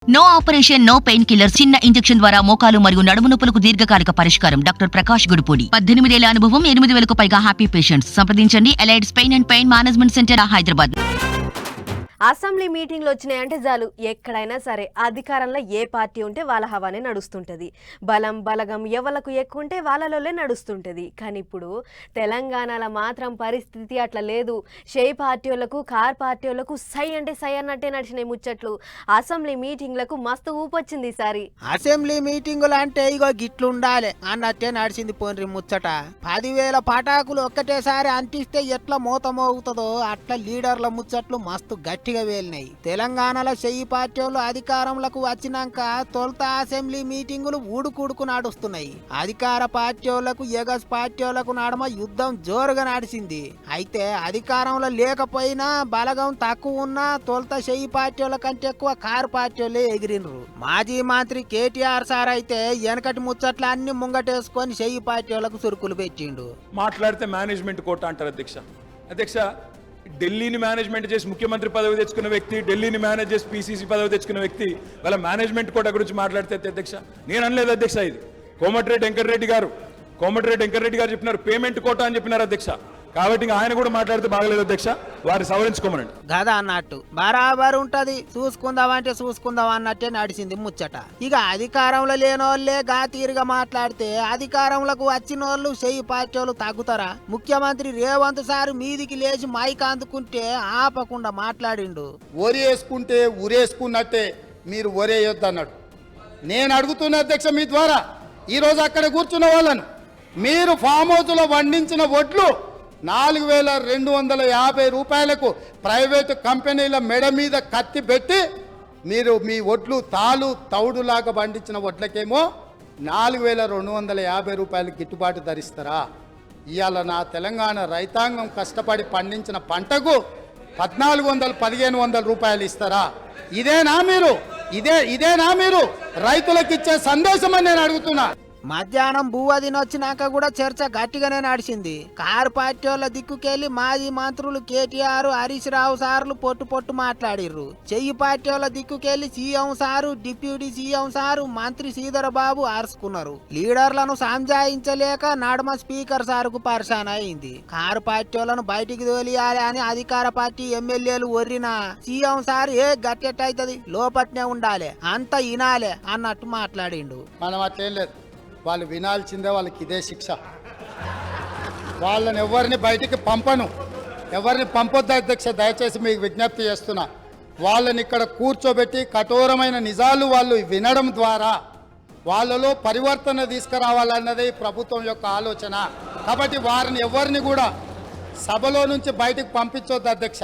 No operation no pain killer చిన్న injection ద్వారా మోకాలు మరియు నడుము నొప్పులకు దీర్ఘకాలిక పరిష్కారం. డాక్టర్ ప్రకాష్ గుడిపూడి. 18 ఏళ్ల అనుభవం, 8,000కు పైగా హ్యాపీ పేషెంట్స్. సంప్రదించండి Allieds pain and pain management centre, Hyderabad. Assembly మీటింగ్లు వచ్చినాయంటే చాలు ఎక్కడైనా సరే అధికారంలో ఏ పార్టీ ఉంటే వాళ్ళ హవానే నడుస్తుంటుంది. బలం బలగం ఎవలకు ఎక్కువ ఉంటే వాళ్ళలోనే నడుస్తుంటుంది. కానీ ఇప్పుడు తెలంగాణలో మాత్రం పరిస్థితి అట్లా లేదు. షేయ్ పార్టీ వాళ్ళకు కార్ పార్టీ వాళ్ళకు సై అంటే సై అన్నట్టే నడిచినాయి ముచ్చట్లు. అసెంబ్లీ మీటింగ్లకు మస్తు ఊపొచ్చింది ఈసారి. అసెంబ్లీ మీటింగులు అంటే ఇగో గిట్లుండాలి అన్నట్టే నడిచింది పోన్రి ముచ్చట. 10,000 పటాకులు ఒక్కటేసారి అంటిస్తే ఎట్లా మోత మోగుతుందో అట్లా లీడర్ల ముచ్చట్లు మస్తు గట్టిగా వేలినాయి. తెలంగాణలో షెయ్యి పార్టీలు అధికారంలోకి వచ్చినాక తొలుత అసెంబ్లీ మీటింగులు ఊడుకూడుకు నడుస్తున్నాయి. అధికార పార్టీలకు ఎగస్ పార్టీలకు నడమ యుద్ధం జోరుగా నడిచింది. అయితే అధికారంలో లేకపోయినా బలగం తక్కువ ఉన్నా తొలుత షెయ్యి పార్టీల కంటే ఎక్కువ కారు పార్టీలే ఎగిరినరు. మాజీ మంత్రి కేటీఆర్ సార్ అయితే వెనకటి ముచ్చట్లు అన్ని ముంగటేసుకొని షెయ్యి పార్టీలకు సురుకులు పెట్టిండు. మాట్లాడితే మేనేజ్మెంట్ కోట అంటారు అధ్యక్ష. ఢిల్లీని మేనేజ్మెంట్ చేసి ముఖ్యమంత్రి పదవి తెచ్చుకున్న వ్యక్తి, ఢిల్లీని మేనేజ్ చేసి పీసీసీ పదవి తెచ్చుకున్న వ్యక్తి వాళ్ళ మేనేజ్మెంట్ కోట గురించి మాట్లాడితే అధ్యక్ష నేను అనలేదు అధ్యక్ష. ఇది కోమటిరెడ్డి వెంకటరెడ్డి గారు చెప్పినారు పేమెంట్ కోట అని చెప్పినారు అధ్యక్ష. కాబట్టి ఆయన కూడా మాట్లాడితే బాగలేదు అధ్యక్ష, వారిని సవరించుకోమనండి. గదా అన్నట్టు బరాబర్ ఉంటది. చూసుకుందామంటే చూసుకుందాం అన్నట్టే నడిచింది ముచ్చట. ఇక అధికారంలో లేనోళ్లే గా తీరుగా మాట్లాడితే అధికారంలోకి వచ్చిన వాళ్ళు షెయ్యి పార్టీలు తగ్గుతారా? ముఖ్యమంత్రి రేవంత్ సార్ మీదికి లేచి మైక్ అందుకుంటే ఆపకుండా మాట్లాడిండు. ఒరి వేసుకుంటే ఉరేసుకున్నట్టే మీరు ఒరేయొద్దు అన్నాడు. నేను అడుగుతున్న అధ్యక్ష మీ ద్వారా ఈరోజు అక్కడ కూర్చున్న వాళ్ళను, మీరు ఫామ్ హౌస్లో వండించిన వడ్లు 4,250 రూపాయలకు ప్రైవేటు కంపెనీల మెడ మీద కత్తి పెట్టి మీరు మీ వడ్లు తౌడులాగా పండించిన వడ్లకేమో 4,250 రూపాయలు గిట్టుబాటు ధరిస్తారా? ఇవాళ నా తెలంగాణ రైతాంగం కష్టపడి పండించిన పంటకు 1,400, 1,500 రూపాయలు ఇస్తారా? ఇదేనా మీరు రైతులకు ఇచ్చే సందేశం అని నేను అడుగుతున్నా. మధ్యాహ్నం బువ్వ తినొచ్చినాక కూడా చర్చ గట్టిగానే నడిచింది. కారు పార్టీ వాళ్ళ దిక్కుకెళ్లి మాజీ మంత్రులు కేటీఆర్, హరీష్ రావు సార్లు పొట్టు మాట్లాడిర్రు. చెయ్యి పార్టీ వాళ్ళ దిక్కుకెళ్లి CM sir, deputy CM sir, మంత్రి శ్రీధర్ బాబు అరుచుకున్నారు. లీడర్లను సంజాయించలేక నడమ స్పీకర్ సారుకు పరిశాన్ అయింది. కారు పార్టీ వాళ్ళను బయటికి తోలియాలి అని అధికార పార్టీ ఎమ్మెల్యేలు ఒర్రినా సీఎం సార్ ఏ గట్టెట్టయితది, లోపట్నే ఉండాలి, అంత ఇనాలే అన్నట్టు మాట్లాడిండు. మనం అట్లేం లేదు, వాళ్ళు వినాల్సిందే, వాళ్ళకి ఇదే శిక్ష. వాళ్ళని ఎవరిని బయటికి పంపను, ఎవరిని పంపొద్దు అధ్యక్ష. దయచేసి మీకు విజ్ఞప్తి చేస్తున్నా, వాళ్ళని ఇక్కడ కూర్చోబెట్టి కఠోరమైన నిజాలు వాళ్ళు వినడం ద్వారా వాళ్ళలో పరివర్తన తీసుకురావాలన్నదే ప్రభుత్వం యొక్క ఆలోచన. కాబట్టి వారిని ఎవరిని కూడా సభలో నుంచి బయటకు పంపించొద్దు అధ్యక్ష.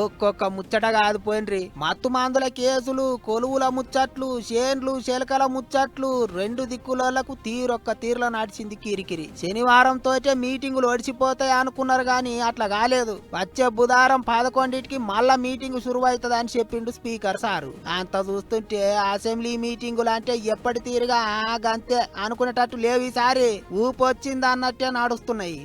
ఒక్కొక్క ముచ్చట కాదు పోయినరి. మత్తు మందుల కేసులు, కొలువుల ముచ్చట్లు, చేన్లు శెలకల ముచ్చట్లు, రెండు దిక్కులకు తీరొక్క తీరులో నడిచింది కిరికిరి. శనివారం తోటే మీటింగులు ఒడిచిపోతాయి అనుకున్నారు గాని అట్లా కాలేదు. వచ్చే బుధవారం 11కి మళ్ళా మీటింగ్ శురువైతుంది అని చెప్పిండు స్పీకర్ సారు. అంత చూస్తుంటే అసెంబ్లీ మీటింగులు అంటే ఎప్పటి తీరుగా గంతే అనుకునేటట్టు లేవు. ఈసారి ఊపొచ్చింది అన్నట్టే నడుస్తున్నాయి.